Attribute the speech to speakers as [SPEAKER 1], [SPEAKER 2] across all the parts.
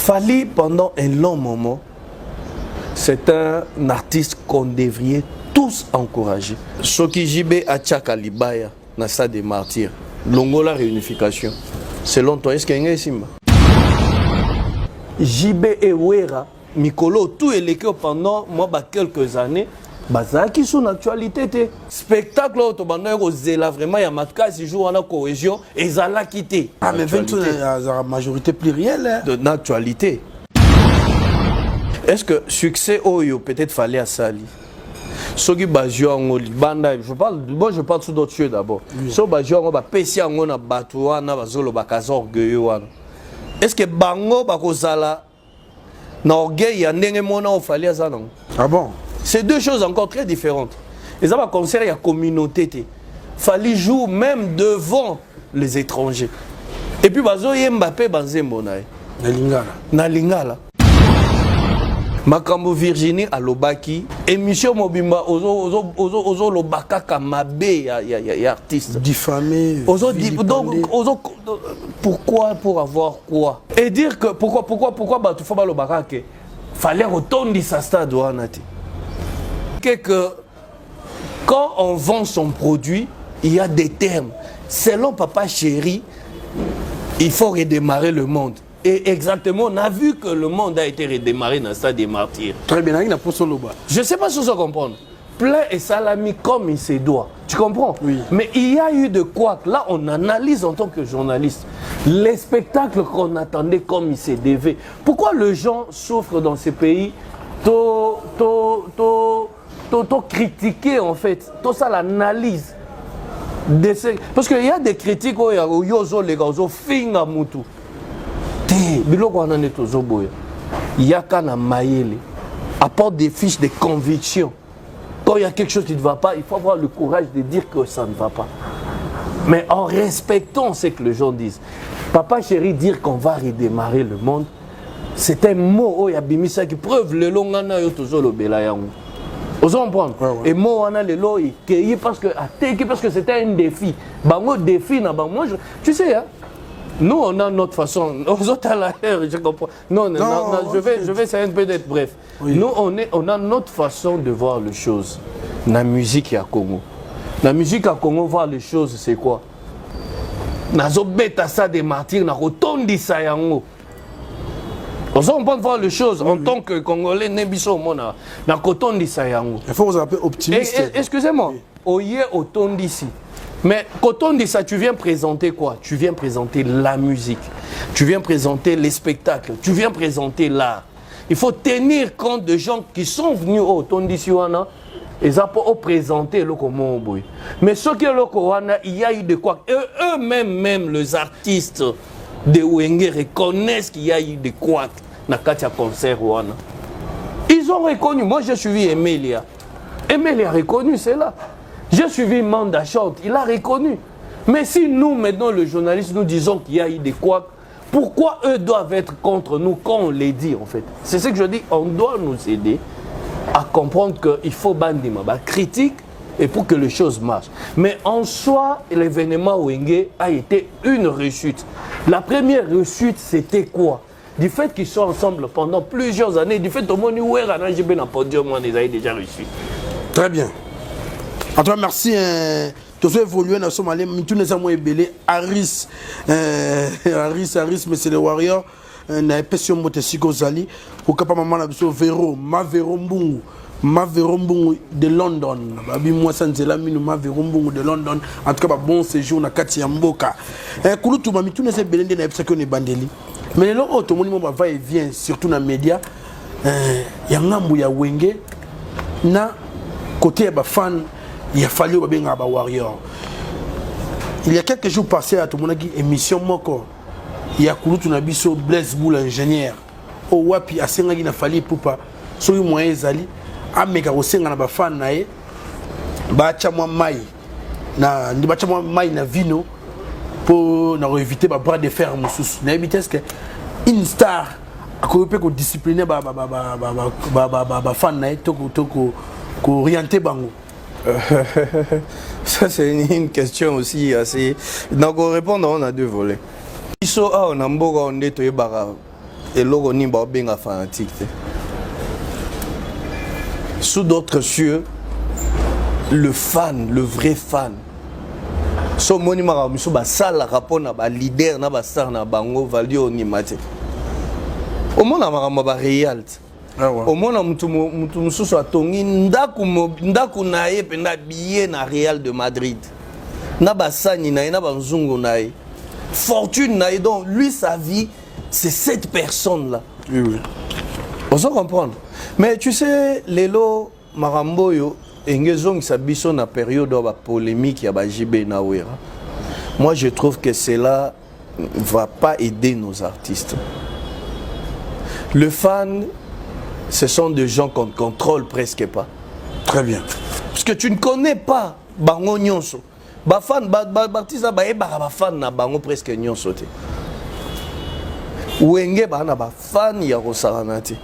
[SPEAKER 1] Fally, pendant un long moment, c'est un artiste qu'on devrait tous encourager. Soki JB Achaka Libaya, Nasa des Martyrs, Longola réunification. Selon toi, est-ce qu'il y a un Simba? JB Ewera, Mikolo, tout est l'équipe pendant moi, quelques années. Bazaki son actualité. Spectacle, là, vraiment, il y a Matka, il joue en cohésion, et Zala quitté.
[SPEAKER 2] Ah, mais 20 la majorité plurielle.
[SPEAKER 1] De l'actualité. Est-ce que succès, peut-être fallait à Sali? Soki Bajio en Libanda, je parle sur d'autres choses d'abord. So Bajio en Pessia en Batoua, Navazolo Bakazor Gueyoan. Est-ce que Bango Bakozala, Norgay, Yandenge Mona, ou fallait à Zanon?
[SPEAKER 2] Ah bon?
[SPEAKER 1] C'est deux choses encore très différentes. Et ça va concerner la communauté. Fallait jouer même devant les étrangers. Et puis, Bazo Mbappé, Banzembonaï. Nalingala. Makambo Virginie à Lobaki. Émission Mobimba, Ozo Lobaka Kamabe, il y a artiste.
[SPEAKER 2] Diffamé.
[SPEAKER 1] Donc, pourquoi? Pour avoir quoi? Et dire que pourquoi Batoufaba Lobaka que fallait retourner sa stade ou anati. Que quand on vend son produit, il y a des termes. Selon Papa Chéri, il faut redémarrer le monde. Et exactement, on a vu que le monde a été redémarré dans le stade des Martyrs.
[SPEAKER 2] Très bien, il a pour son
[SPEAKER 1] je ne sais pas si vous comprenez. Plein et salami comme il se doit. Tu comprends?
[SPEAKER 2] Oui.
[SPEAKER 1] Mais il y a eu de quoi. Là, on analyse en tant que journaliste les spectacles qu'on attendait comme il se devait. Pourquoi les gens souffrent dans ces pays? Critiquer en fait, tout ça l'analyse. Parce qu'il y a des critiques où il y a qu'un maïle, apporte des fiches de conviction. Quand il y a quelque chose qui ne va pas, il faut avoir le courage de dire que ça ne va pas. Mais en respectant ce que les gens disent. Papa Chéri, dire qu'on va redémarrer le monde, c'est un mot où il y a Bimisa qui preuve le long an toujours le belayango. Vous comprenez? Et moi, on a le lot parce que c'était un défi. Bango défi na bango. Tu sais, hein? Nous, on a notre façon. Aux autres à l'air, je comprends. Non, je vais essayer peut-être bref. Oui. Nous, on a notre façon de voir les choses. La musique à Congo. La musique à Congo, voir les choses, c'est quoi? Nazo beta ça des martyrs, na rotondi ça yango. On peut voir les choses en tant que Congolais, Nebiso Mona, na rotondi ça yango.
[SPEAKER 2] Il faut vous appeler optimiste.
[SPEAKER 1] Excusez-moi, oye otondi ici. Mais quand on dit ça, tu viens présenter quoi? Tu viens présenter la musique, tu viens présenter les spectacles, tu viens présenter l'art. Il faut tenir compte de gens qui sont venus au Tondisiwana et ça pour présenter le comment. Mais ce qui est le Corona, il y a eu de quoi? Eux-mêmes, les artistes de Wenge reconnaissent qu'il y a eu de quoi dans le concert. Ils ont reconnu. Moi, j'ai suivi Emilia. Emilia a reconnu, c'est là. J'ai suivi Manda Chante, il a reconnu. Mais si nous, maintenant, les journalistes, nous disons qu'il y a eu des couacs, pourquoi eux doivent être contre nous quand on les dit, en fait? C'est ce que je dis, on doit nous aider à comprendre qu'il faut bandima, critique, et pour que les choses marchent. Mais en soi, l'événement Wenge a été une réussite. La première réussite, c'était quoi? Du fait qu'ils sont ensemble pendant plusieurs années, du fait que mon podium, on les a déjà reçus.
[SPEAKER 2] Très bien. En tout cas, merci. Tous évolué dans Somalie, tous les amours ébélés. Harris, mais c'est le warrior. Na epesio motesiko zali. Au cap maman la biso Véro, ma Véro Mbungu de London. Babi moi sanzela minu ma Véro Mbungu de London. En tout cas, bon séjour na kati ya mboka. Kulutu mami tous les ébélés na epesio ne bandeli. Mais le autre monimo va et vient surtout dans les médias. Ya ngambu ya Wenge na côté ya ba fan. Il a fallu que warrior. Il y a quelques jours passés à tout le monde qui émission moko. Il y a Kouloutou Nabiso Blaise Boule ingénieur. Au wapi a senga na fallu poupa. Soyu moyen zali. Ameka ko senga na ba fan na e. Ba chamwa mai. Na ndi ba chamwa mai na vino pour na éviter ba bras de fer mususu. Na éviter ce que une star a ko discipliner ba fan na e toko orienter bango.
[SPEAKER 1] Ça c'est une question aussi assez. Donc on répond, on a deux volets. Iso a on a mboga on est toye bara et l'eau ni ba benga fanatique. Sous d'autres cieux, le fan, le vrai fan. So moni mara miso ba sala rapport na ba leader na ba star na bango valio ni mate. Au mona mara ba réel. Au mona mutu mususu atongi ndaku na ye penda billet na Real de Madrid. Na ba sani na ba nzungu na ye. Fortune na ye, donc lui sa vie c'est cette personne là.
[SPEAKER 2] Oui oui.
[SPEAKER 1] On s'en comprendre. Mais tu sais lelo maramboyo engezong sa biso na période de polémique ya ba JB Nawera. Moi je trouve que cela va pas aider nos artistes. Le fan, ce sont des gens qu'on ne contrôle presque pas.
[SPEAKER 2] Très bien.
[SPEAKER 1] Parce que tu ne connais pas bango nyonso. Ba fan artiste ba fan na bango presque nyonso te. Wenge ba na ba fan ya rosaranati.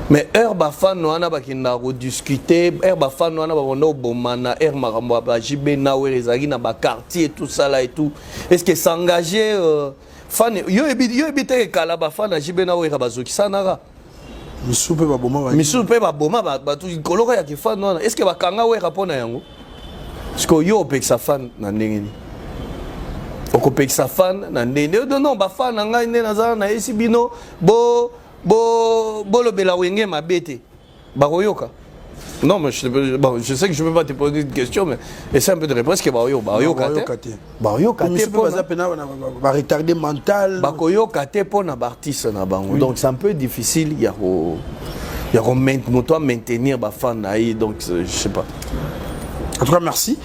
[SPEAKER 1] Mais heure ba fan no ana ba kinda rediscuter, heure ba fan no ana ba bondo bomana, heure makambo ba JB Nawera ezaki na ba quartier tout ça là et tout. Est-ce que s'engager fan yo ebite kala ba fan na JB Nawera bazoki sanara.
[SPEAKER 2] Misupe ba boma
[SPEAKER 1] ba tout koloko ya ki fan no. Est-ce que ba kanga wera pona yango? Parce que yo opek sa fan na ndenge ni. Okopek sa fan na ndenge. Non ba fan na ngai ne nazana na esibino bo le bela wenge ma bête baroyoka. Non mais je sais que je peux pas te poser une question mais essaie un peu de réponse que baroyoka
[SPEAKER 2] ba retardé mental
[SPEAKER 1] bakoyoka te pona artiste na bango. Donc c'est un peu difficile il y a maintenir ba fan naï donc je sais pas.
[SPEAKER 2] En tout cas merci.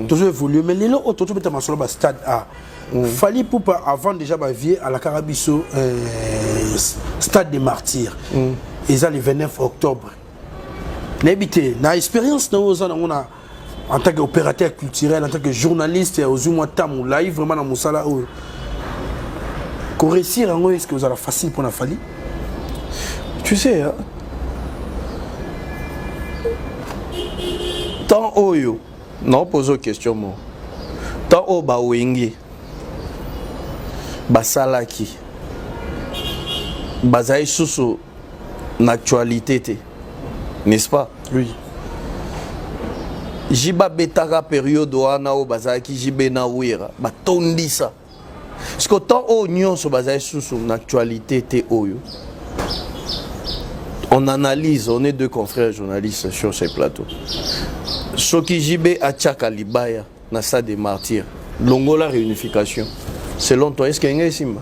[SPEAKER 2] Toujours évolué mais les autres toujours mettre sur le stade A. Fali Poupa avant déjà ma vie à la Carabiso stade des martyrs. Ils ont le 29 octobre. N'habité, na expérience nous on a en tant qu'opérateur culturel, en tant que journaliste aux mois tam live vraiment dans Moussala où qu'on réussir en est-ce que vous avez facile pour la Fali?
[SPEAKER 1] Tu sais hein? Tant oyo non pose aux questions moi. Tant o ba wenge basalaki bazai susu l'actualité n'est-ce pas?
[SPEAKER 2] Oui.
[SPEAKER 1] Jiba betaka période wana o bazaki JB Nawera batondisa. Parce que tant o nyonso bazai susu l'actualité oyo. On analyse, on est deux confrères journalistes sur ces plateaux. Soki JB Achaka Libaya na sa des martyrs. Longola réunification. Selon toi, est-ce qu'il y a un simba?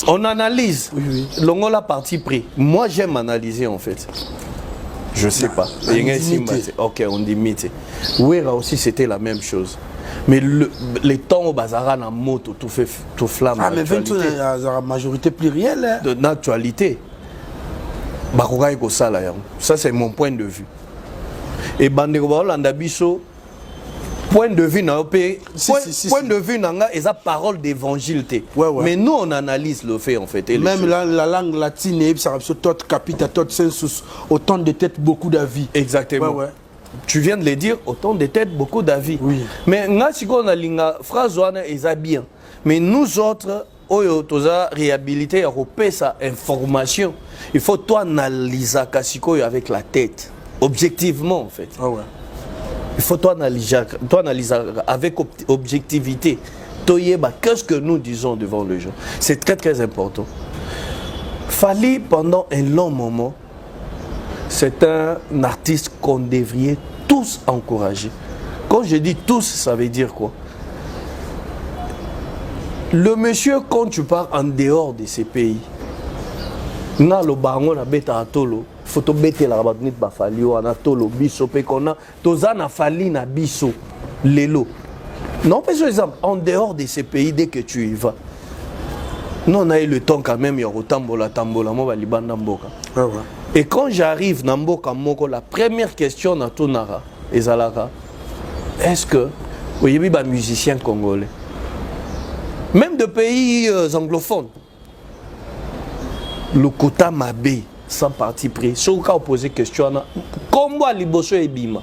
[SPEAKER 1] On analyse.
[SPEAKER 2] Oui.
[SPEAKER 1] Longola parti pris. Moi, j'aime analyser en fait. Je sais pas. Il y a un simba. Ok, on dit mythe. Ouera aussi, c'était la même chose. Mais les temps au bazar na moto tout fait tout flamme.
[SPEAKER 2] Ah mais 22 la majorité plurielle
[SPEAKER 1] de l'actualité. Bakokai ko sala yango. Ça c'est mon point de vue. Et bandeko ba Holanda biso point de vue na point de vue nanga eza parole d'évangile te. Mais nous on analyse le fait en fait.
[SPEAKER 2] Même la langue latine et ça tot capita tot sensus autant de têtes beaucoup d'avis.
[SPEAKER 1] Exactement.
[SPEAKER 2] Ouais.
[SPEAKER 1] Tu viens de le dire, autant de têtes, beaucoup d'avis.
[SPEAKER 2] Oui.
[SPEAKER 1] Mais on a une phrase est bien. Mais nous autres, toza réhabilité européenne sa information. Il faut toi analyser avec la tête, objectivement en fait.
[SPEAKER 2] Ah ouais.
[SPEAKER 1] Il faut toi analyser avec objectivité. Qu'est-ce que nous disons devant les gens? C'est très très important. Fali pendant un long moment. C'est un artiste qu'on devrait tous encourager. Quand je dis tous, ça veut dire quoi? Le monsieur, quand tu pars en dehors de ces pays, na lo bango na beta atolo, photo bete la rabatnit ba fali o na tolo biso pe kona toza na fali na biso lelo. Non, par exemple, en dehors de ces pays dès que tu y vas. Nous on a eu le temps quand même ya rotambola tambola mo ba libanda mboka.
[SPEAKER 2] Ah ouais.
[SPEAKER 1] Et quand j'arrive dans Mboka Moko, la première question dans ton ara, est-ce que vous avez des musiciens congolais? Même de pays anglophones. Le quota Mabé, sans parti pris. Si vous avez posé question, comment Liboso et Bima?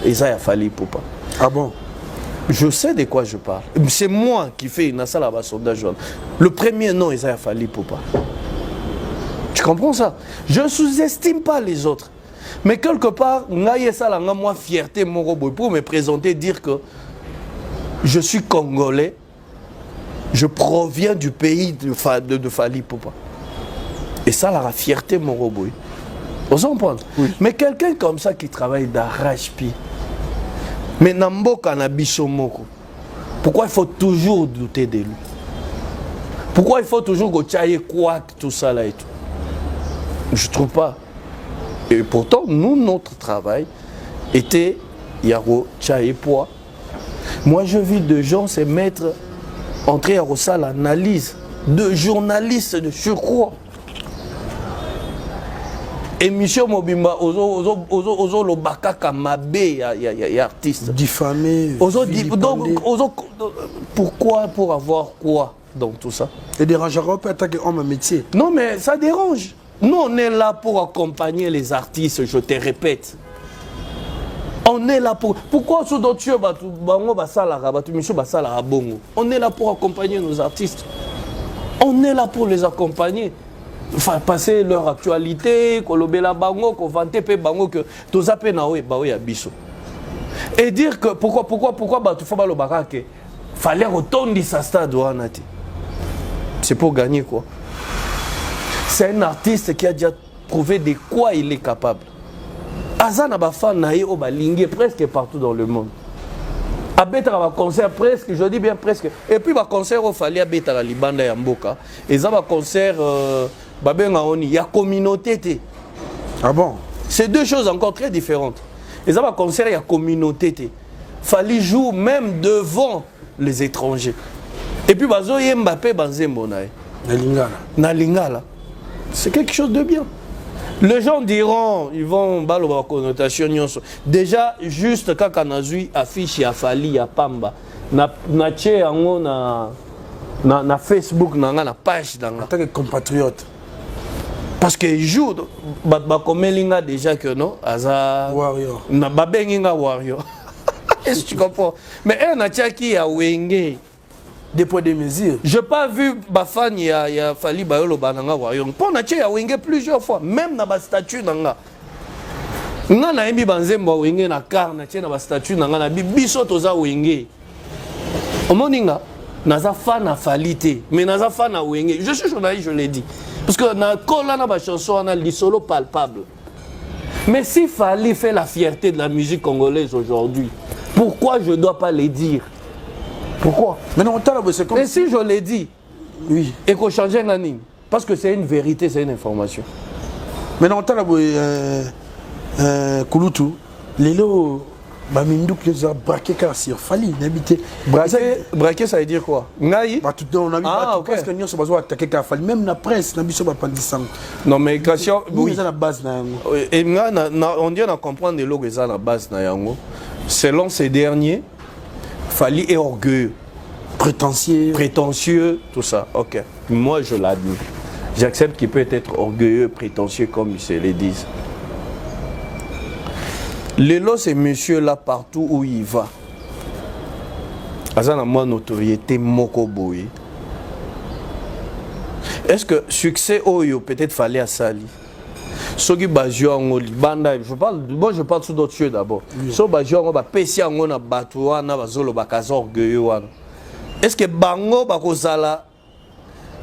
[SPEAKER 1] Et ça, il a fallu pour pas.
[SPEAKER 2] Ah bon?
[SPEAKER 1] Je sais de quoi je parle. C'est moi qui fais une salle à sondage. Le premier nom, il a fallu Poupa. Tu comprends ça? Je ne sous-estime pas les autres. Mais quelque part, moi fierté pour me présenter, dire que je suis congolais, je proviens du pays de Fali Poupa. Et ça, la fierté Moroboy. Vous comprenez? Oui. Mais quelqu'un comme ça qui travaille d'arrache-pied. Mais Namboka na Bisomoko. Pourquoi il faut toujours douter de lui? Pourquoi il faut toujours que tu quoi tout ça là et tout? Je ne trouve pas. Et pourtant, nous, notre travail était Yaro Tchaye Poa. Moi, je vis de gens, c'est mettre, entrer à Rossa l'analyse, de journalistes de surcroît. Émission Mobimba, ozo lo bakaka mabe ya artiste.
[SPEAKER 2] Diffamé.
[SPEAKER 1] Donc, pourquoi? Pour avoir quoi dans tout ça?
[SPEAKER 2] Et dérangera pas attaquer homme métier.
[SPEAKER 1] Non, mais ça dérange. Nous, on est là pour accompagner les artistes, je te répète. On est là pour... Pourquoi sous d'autres choses, on est là pour accompagner nos artistes. On est là pour les accompagner. Enfin, passer leur actualité, kolobela bango, vanter pe bango que tout ça pe nawe bawe ya biso. Et dire que pourquoi tu fais le barake, fallait retourner sa stade wanati. C'est pour gagner quoi? C'est un artiste qui a déjà prouvé de quoi il est capable. Azana ba fan nae o balingue presque partout dans le monde. Abeta va concert presque, je dis bien presque. Et puis va concert au fallait abeta la libanda ya mboka. Et ça va concert il y a communauté.
[SPEAKER 2] Ah bon?
[SPEAKER 1] C'est deux choses encore très différentes. Et ça va concert, il y a communauté. Fallait jouer même devant les étrangers. Et puis bazo Mbappé Banzembo na lingala. C'est quelque chose de bien. Les gens diront, ils vont balo ba connotation nyonso. Déjà juste quand kanazui affiche ya Fali ya Pamba na che yango na Facebook na page dans
[SPEAKER 2] en tant que compatriote.
[SPEAKER 1] Parce qu'il joue, Bakomelinga déjà que non, Aza
[SPEAKER 2] Warrior.
[SPEAKER 1] Na Babenginga Warrior. Est-ce que tu comprends? Mais un Achaki a Wenge.
[SPEAKER 2] Des poids des mesures.
[SPEAKER 1] Je n'ai pas vu Bafan y a Fali Bayolo Bananga Warrior. Pour Nachi a Wenge plusieurs fois, même dans la statue Nanga. Nga na embi banzembo Wenge na car na tie na ba statue Nanga na biso toza Wenge. Omoninga naza fan à Falite, mais naza fan à Wenge. Je suis journaliste, je l'ai dit. Parce que dans la chanson, on a l'isolo palpable. Mais si Fali fait la fierté de la musique congolaise aujourd'hui, pourquoi je ne dois pas les dire? Pourquoi?
[SPEAKER 2] Mais non, c'est comme...
[SPEAKER 1] Mais si je l'ai dit,
[SPEAKER 2] oui.
[SPEAKER 1] Et qu'on change un ligne, parce que c'est une vérité, c'est une information.
[SPEAKER 2] Mais non, Kulutu, les lots... Baminduk les a braqué car sur Fali n'habité.
[SPEAKER 1] Braqué ça veut dire quoi? Ngai?
[SPEAKER 2] On a mis presque nous sommes besoin attaquer car Fali même la presse n'a biso bandisang.
[SPEAKER 1] Non mais question
[SPEAKER 2] oui c'est la base na yango.
[SPEAKER 1] Et on dit on comprendre les logos ça la base na yango. Selon ces derniers, Fali est orgueilleux, prétentieux, tout ça. OK. Moi je l'admets. J'accepte qu'il peut être orgueilleux, prétentieux comme ils se le disent. Lelo, c'est monsieur là partout où il va. Azana moi notoriété moko boy. Est-ce que succès oyo peut-être fallait à Sali? Soki bazio en libanda, je parle sur d'autres choses d'abord. So bazio en ba pesi en na batwa na bazolo bakaza orgueilleux wana. Est-ce que bango bakozala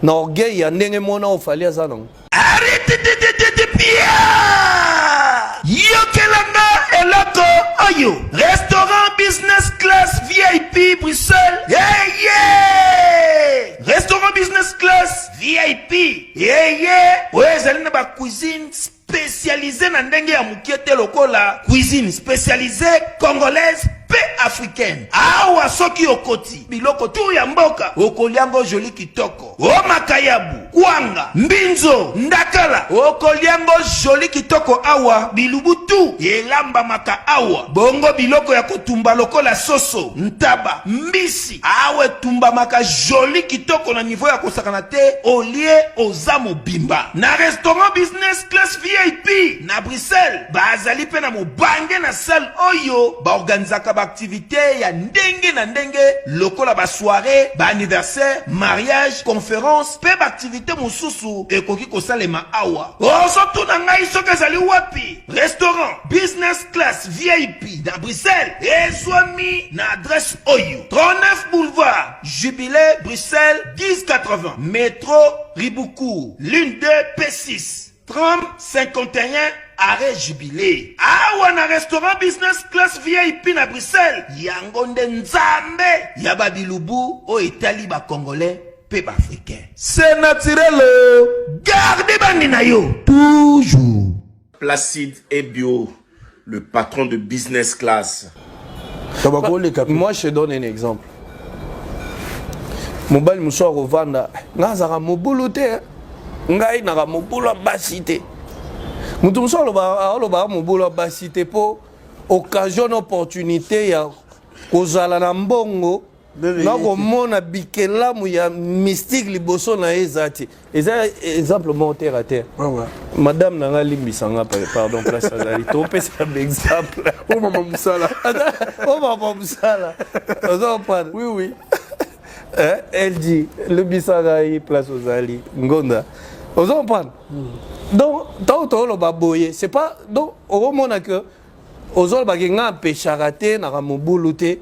[SPEAKER 1] na orgueil ya ndenge mona o fallait azana?
[SPEAKER 3] Arrête de Pierre! Yokelanga eloko oyo restaurant business class VIP Bruxelles. Yeah! Restaurant business class VIP. Yeah! Ouais, zali na ba cuisine spécialisée na ndenge ya mukiete lokola cuisine spécialisée congolaise pe africaine. Awa soki okoti biloko tu ya mboka okoliango joli kitoko. O makayabu kwanga mbinzo ndakala okoliango joli kitoko awa bilubutu elambamaka awa bongo biloko ya kotumba lokola soso ntaba mbisi awe tumbamaka joli kitoko na niveau ya kosakana te olie oza mobimba na restaurant business class VIP na Bruxelles bazali pe na mobange na salle oyo baorganizaka baaktivité ya ndenge na ndenge lokola basoirée baanniversaire mariage conférence pe baaktivité mosusu ekoki kosalema awa ozotuna ngai soki ezali wapi restaurant business class VIP na Bruxelles ezwami na adresse oyo 39 boulevard Jubilé Bruxelles 1080 métro Riboucourt l'une 2 P6 30 51 arrêt Jubilé awa na restaurant business class VIP na Bruxelles yango nde nzambe ya babilubu o etali ba congolais pe ba africain c'est naturel gardez bandi na yo toujours
[SPEAKER 4] Placide et Bio, le patron de business class.
[SPEAKER 1] Moi, je te donne un exemple. Mobile Moussa Rovanda, Nazara Mobuluté, Ngai Nara Mobula Basité. Moutoumsa Loba Mobula Basité pour occasion, opportunité, ya Kozala Nambongo. Nako mona bikela mu ya mystique liboso na ezati. Eza exemple mon terre à terre. Madame nanga limbisanga pardon place azali. To pesa exemple.
[SPEAKER 2] Oh maman Moussala.
[SPEAKER 1] Oh maman Moussala. Oui oui. Elle dit le bisanga place ozali ngonda. Vous comprenez? Donc tant que le baboye, c'est pas donc au moment que ozol bagenga pecharaté na ramobuluté.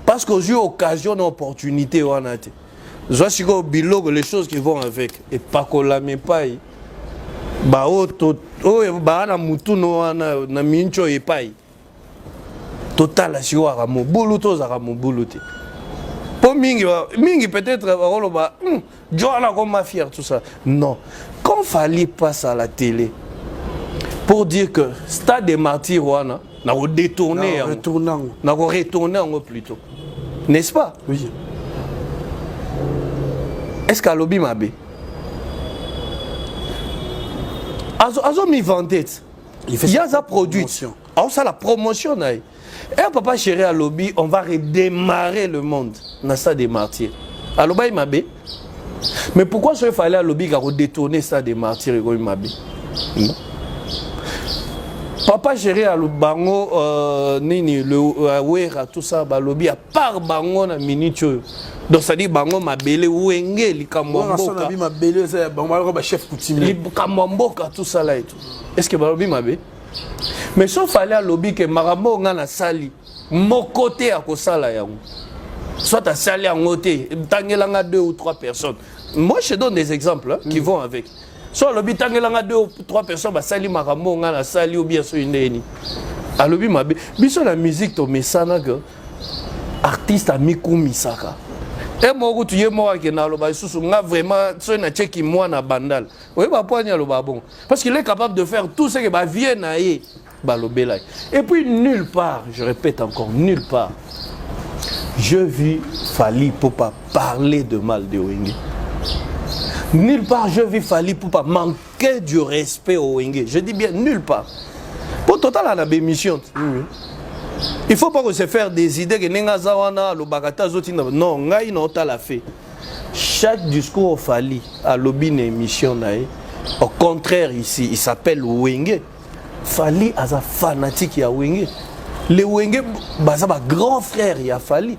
[SPEAKER 1] Parce qu'aux yeux, occasion, opportunité, on a été. Je suis au bilog, les choses qui vont avec. Et pas qu'on la met pas. Bah, na mutu no na mincho et pas. Total, la chua, ramo boulot, ramo boulouté. Pour mingi peut-être, Joana comme ma fière, tout ça. Non. Quand Fali passe à la télé, pour dire que Stade des Martyrs, on a détourné, on a retourné plutôt. N'est-ce pas?
[SPEAKER 2] Oui.
[SPEAKER 1] Est-ce qu'à lobby m'a bé? Azo mi vendait. Il y a sa produit. Alors ça la promotion. Et papa chéri à lobby, on va redémarrer le monde. Dans ça des martyrs. À lobby m'a bé. Mais pourquoi il fallait à lobby qu'à détourner ça des martyrs et m'a bé? Papa chéri à le bango nini le wera tout ça ba lobby à part bango na minute donc ça dit bango mabele wenge likamomboka
[SPEAKER 2] mabele ça bango ba chef coutumier
[SPEAKER 1] likamomboka tout ça là et tout est-ce que ba lobby mabe mais sauf fallait à lobby que marambo ngana sali mon côté à ko sala yango soit à sali en côté tangelanga 2 ou 3 personnes moi je donne des exemples hein, qui vont avec. So lobby tangelanga 2 ou 3 personnes ba sali makambo nga na sali ou bien so indeni. A lobby mabe biso la musique to mesana que artiste a miku misaka. Et moi tu ye moi que na loba susu nga vraiment so na cheki moi na bandal. Oui ba poanya loba bon parce qu'il est capable de faire tout ce que ba vient na ye ba lobela. Et puis nulle part, je répète encore nulle part. Je vis Fali pour pas parler de mal de Wenge. Nulle part je vis Fali pour pas manquer du respect au Wenge. Je dis bien nulle part. Pour total à la bémission. Il ne faut pas se faire des idées que Nengazawana, le Bagata Zotina. Non, ngai non la fait. Chaque discours au Fali à lobby une émission. Au contraire ici, il s'appelle Wenge. Fali a un fanatique à Wenge. Les Wenge, c'est un grand frère, il a Fali.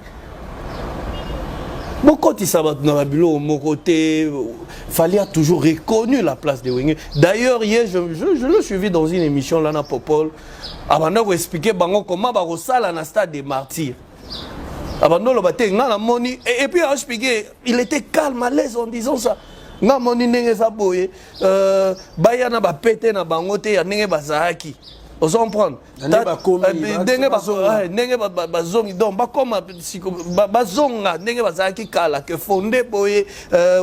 [SPEAKER 1] Mon côté, ça va dans la bureau, mon côté, Fali a toujours reconnu la place de Wenge. D'ailleurs, hier, je l'ai suivi dans une émission là, na Popol. Avant de vous expliquer comment on va à la stade des martyrs. Avant de et puis, il était calme, à l'aise en disant ça. Nga moni nenge saboye baya na ba pété na bangote ya nenge bazaki ozo comprendre nenge ba zongi donc ba comme ba zonga nenge bazaki kala que fondé boye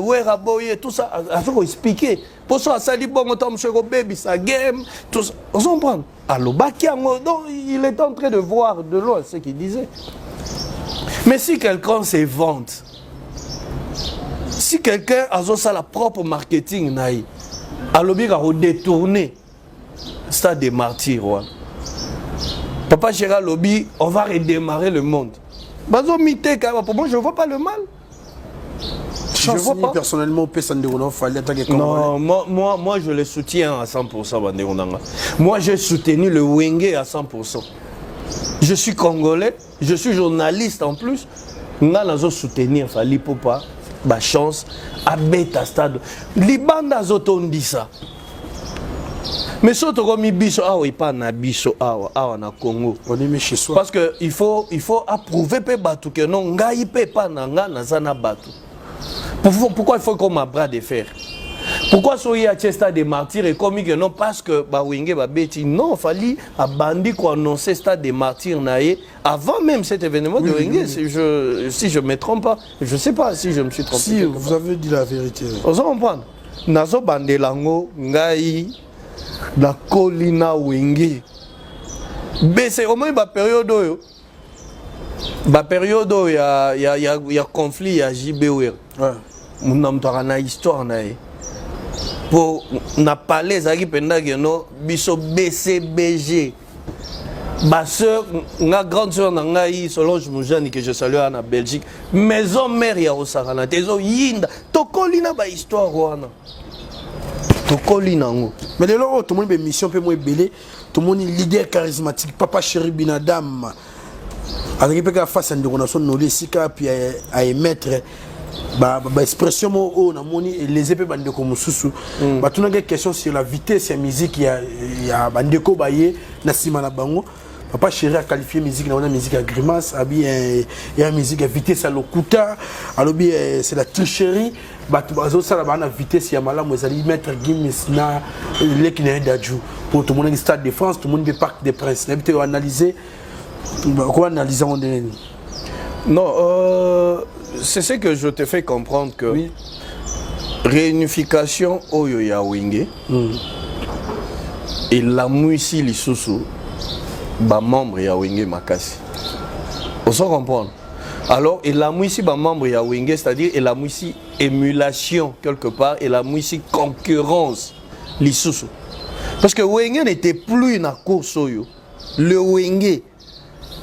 [SPEAKER 1] wera boye tout ça a faut expliquer pour ça sali bongo tom chego baby sa game tout ça ozo comprendre alors bakiango donc il est en train de voir de loin ce qu'il disait. Mais si quelqu'un se vante, si quelqu'un a sa propre marketing, alobi a redétourné stade des martyrs. Ouais. Papa Chéra lobby, on va redémarrer le monde. Pour moi, je ne vois pas le mal.
[SPEAKER 2] Je vois pas. Personnellement,
[SPEAKER 1] non, moi, je le soutiens à 100%. Moi, j'ai soutenu le Wenge à 100%. Je suis congolais, je suis journaliste en plus. Nous allons soutenir Fali Poupa, ma chance, à Beta Stade. Liban a dit ça. Mais si on a mis biso, il pas na biso, na Congo.
[SPEAKER 2] On est mis chez soi.
[SPEAKER 1] Parce que il faut approuver que non, ngai pe pas na zana batu. Pourquoi il faut qu'on m'a bras de fer? Pourquoi soyez à Stade des Martyrs et comme que non parce que Wenge Babeti non fallait abandi qu'on annoncer Stade des Martyrs naé avant même cet événement de Wenge si je me trompe pas, je sais pas si je me suis trompé.
[SPEAKER 2] Si vous avez dit la vérité.
[SPEAKER 1] On s'en comprend. Nazo bandelango ngai la colina Wenge. Mais c'est au moins la période où il y a conflit, il y a JB. Ouais. On a une histoire naé. Pour na parler zaki pendant no biso BCBG ma soeur ma grande soeur nangai Solange Moujani que je salue en Belgique maison mère ya osakana tezo yinda tokolina ba histoire wana tokolina ngo
[SPEAKER 2] mais le lot tout le monde be mission pe moi belé tout le monde leader charismatique Papa Chéri Binadam avec pe ka face à ndeko na son no lesika puis à émettre expression na moni les épées bandeko mususu batuna une question sur la vitesse de la musique il y a bandeko baye na sima na bango Papa Chéri a qualifié musique na musique à grimace abi il y a musique à vitesse à lokuta alobi c'est la tricherie batu bazo sala bana vitesse ya malamu ezali mettre Gims na lekina daju pour tout le monde stade de France tout le monde des parc des Princes n'habite analyser comment analyser on
[SPEAKER 1] non c'est ce que je te fais comprendre que oui. Réunification oyo ya Wenge et la muisi lisusu ba membre ya Wenge makasi. On s'en comprend. Alors et la muisi ba membre ya Wenge c'est-à-dire et la muisi émulation quelque part et la muisi concurrence lisusu. Parce que Wenge n'était plus na course oyo. Le Wenge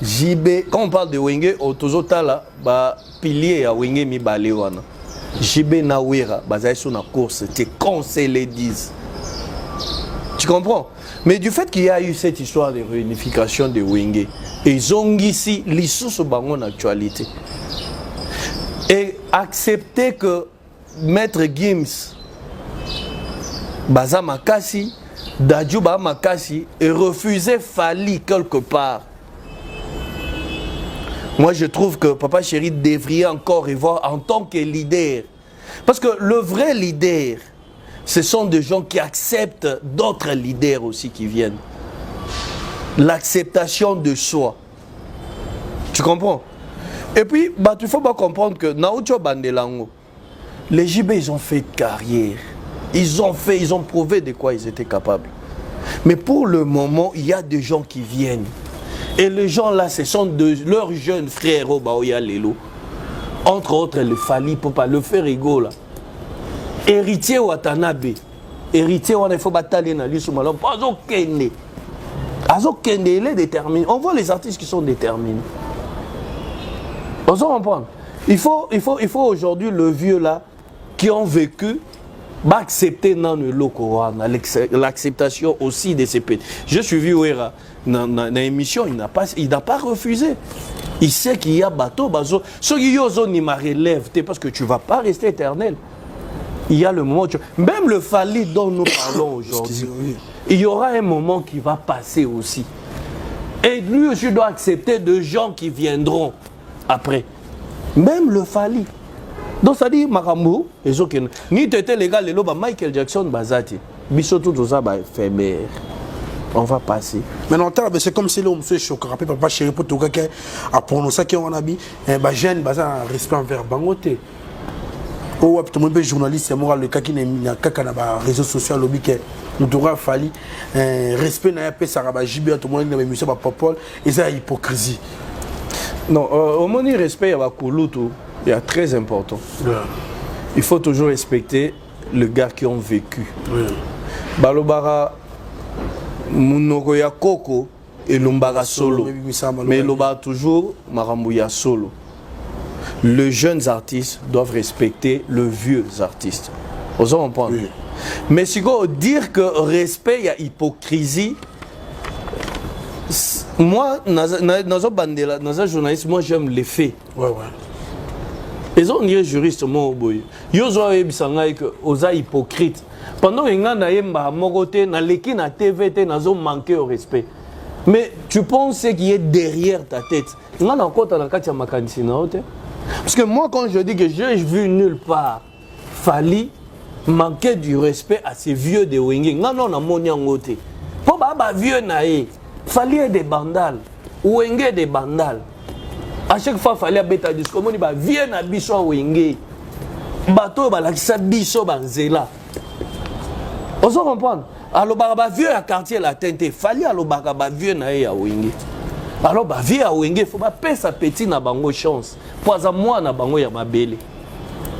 [SPEAKER 1] JB, quand on parle de Wenge, au Tozotala, pilier à Wenge mi balewana. JB Nawera, basé sur la course, c'était quand c'est les 10. Tu comprends? Mais du fait qu'il y a eu cette histoire de réunification de Wenge, ils ont ici l'issue sur en actualité. Et accepter que Maître Gims, Baza Makasi, Dadjouba Makasi, et refuser Fali quelque part. Moi, je trouve que Papa Chéri devrait encore y voir en tant que leader. Parce que le vrai leader, ce sont des gens qui acceptent d'autres leaders aussi qui viennent. L'acceptation de soi. Tu comprends? Et puis, il faut pas comprendre que Naocho Bandelango, les JB, ils ont fait carrière. Ils ont prouvé de quoi ils étaient capables. Mais pour le moment, il y a des gens qui viennent. Et les gens là, ce sont leurs jeunes frères au Baoya Lelo. Entre autres, le Fali Poupa, le Ferrigo là. Héritier Watanabe. Héritier, il faut batailler dans l'Isoumalon. Pas au Kende. Azo Kende, il est déterminé. On voit les artistes qui sont déterminés. On s'en comprend. Il faut aujourd'hui le vieux là, qui ont vécu, accepter dans le loco, l'acceptation aussi de ces pays. Je suis vu dans l'émission, il n'a pas refusé. Il sait qu'il y a bateau, ce qui y a relève, parce que tu ne vas pas rester éternel. Il y a le moment, même le Fali dont nous parlons aujourd'hui, il y aura un moment qui va passer aussi. Et lui aussi doit accepter de gens qui viendront après. Même le Fali. Donc ça dit Marambo, ni t'étais les gars, les lobes Michael Jackson, Bazati, Bissotou, tout ça, Feber. On va passer.
[SPEAKER 2] Maintenant, c'est comme si l'homme se choque. Rappelez Papa Chéri pour tout quelqu'un à prononcer qu'on a mis un jeune bazar respect envers Bangote. Oh, tout le monde journaliste, moral le cas qui n'est pas dans les réseaux sociaux, lobby que nous devons fallu respect n'a pas ça rabat JB tout le monde dans les musées par Popol et ça hypocrisie.
[SPEAKER 1] Non, au moins respect à Kouloutou, il y a très important. il faut toujours respecter les gars qui ont vécu.
[SPEAKER 2] Oui.
[SPEAKER 1] Balobara, Munoko ya Koko et Lombara solo. Mais Lombara toujours Marambouya solo. Les jeunes artistes doivent respecter les vieux artistes. Vous comprenez? Oui. Mais si vous dire que respect, il y a hypocrisie. Moi, dans un journaliste, moi j'aime les faits.
[SPEAKER 2] Ouais, ouais.
[SPEAKER 1] Ils ont dit juriste, moi, ils ont dit que vous êtes hypocrite. Pendant que vous avez na leki na TV, vous avez manqué au respect. Mais tu penses qu'il est derrière ta tête. Parce que moi, quand je dis que je n'ai vu nulle part, Fally manquer du respect à ces vieux de Wenge. Non, non, non, non, pour les vieux naïfs, Fally est des bandales. Wenge est des bandales. À chaque fois, Fally a bêta disco. On dit, vieux na biso Wenge. Bateau, la kisa biso banzela. On se comprend. Alors, vieux à quartier la tente. Fally alors vieux naïf à Wenge. Alors, vieux à Wenge, il faut pas payer sa petite na bango chance. Pour à moi, na bango ya mabele.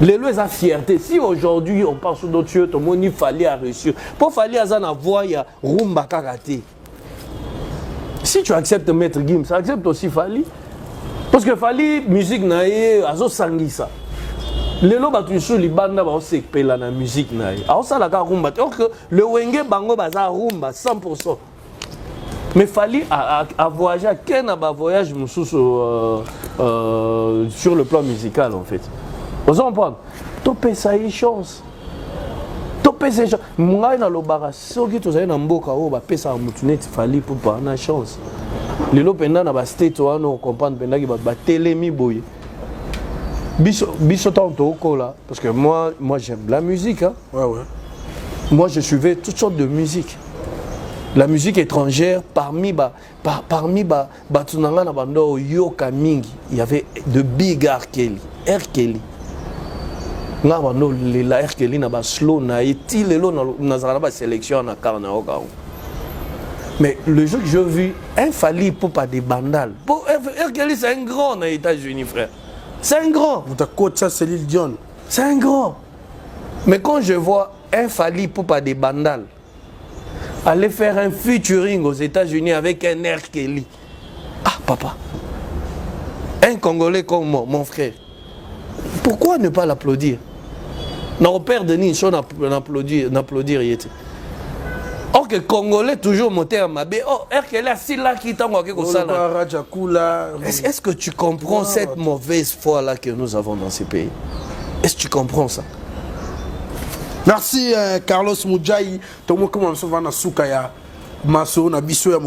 [SPEAKER 1] Les lois à fierté. Si aujourd'hui on parle sur d'autres choses, tout le monde Fally a reçu. Pour Fally à la voix, il y a rumba karaté. Si tu acceptes Maître Gims, ça accepte aussi Fally. Parce que Fally, musique naïe, azo sangisa. Les lois battu sur les bandes, on sait que la musique naïe. Alors ça la rumba. Or que le Wenge bango baza rumba 100%. Mais Fally a voyagé à quel voyage sur le plan musical en fait. Vous comprenez? Topé ça y chance. Topé ça y chance. Moi na lobara soki to za na mboka o ba pesa mutunet Fally pour pas na chance. Les lo penda na ba state wana on comprendre penda ki ba telemi boye. Biso tanto kola parce que moi j'aime la musique hein.
[SPEAKER 2] Ouais ouais.
[SPEAKER 1] Moi je suivais toutes sortes de musique. La musique étrangère parmi tunanga na bando yoka mingi, il y avait de big R. Kelly. R. Kelly. Nga bando la R. Kelly na ba slow na iti lelo na zara ba sélection na karna oka. Mais le jour que j'ai vu un Fally pour pas des bandales. Pour R. Kelly c'est un grand aux États-Unis frère. C'est un grand.
[SPEAKER 2] Vous t'as coach ça c'est Lil Jon.
[SPEAKER 1] C'est un grand. Mais quand je vois un Fally pour pas des bandales aller faire un featuring aux États-Unis avec un R. Kelly. Ah, papa. Un Congolais comme moi, mon frère. Pourquoi ne pas l'applaudir? Nos pères de Nice, on applaudir. Or que Congolais toujours monté à ma baie. Oh, R. Kelly, si là qui t'a manqué comme ça. Est-ce que tu comprends cette mauvaise foi-là que nous avons dans ces pays? Est-ce que tu comprends ça?
[SPEAKER 2] Merci Carlos Mudjai. Tomo comment on se va na souka ya maso na biso ya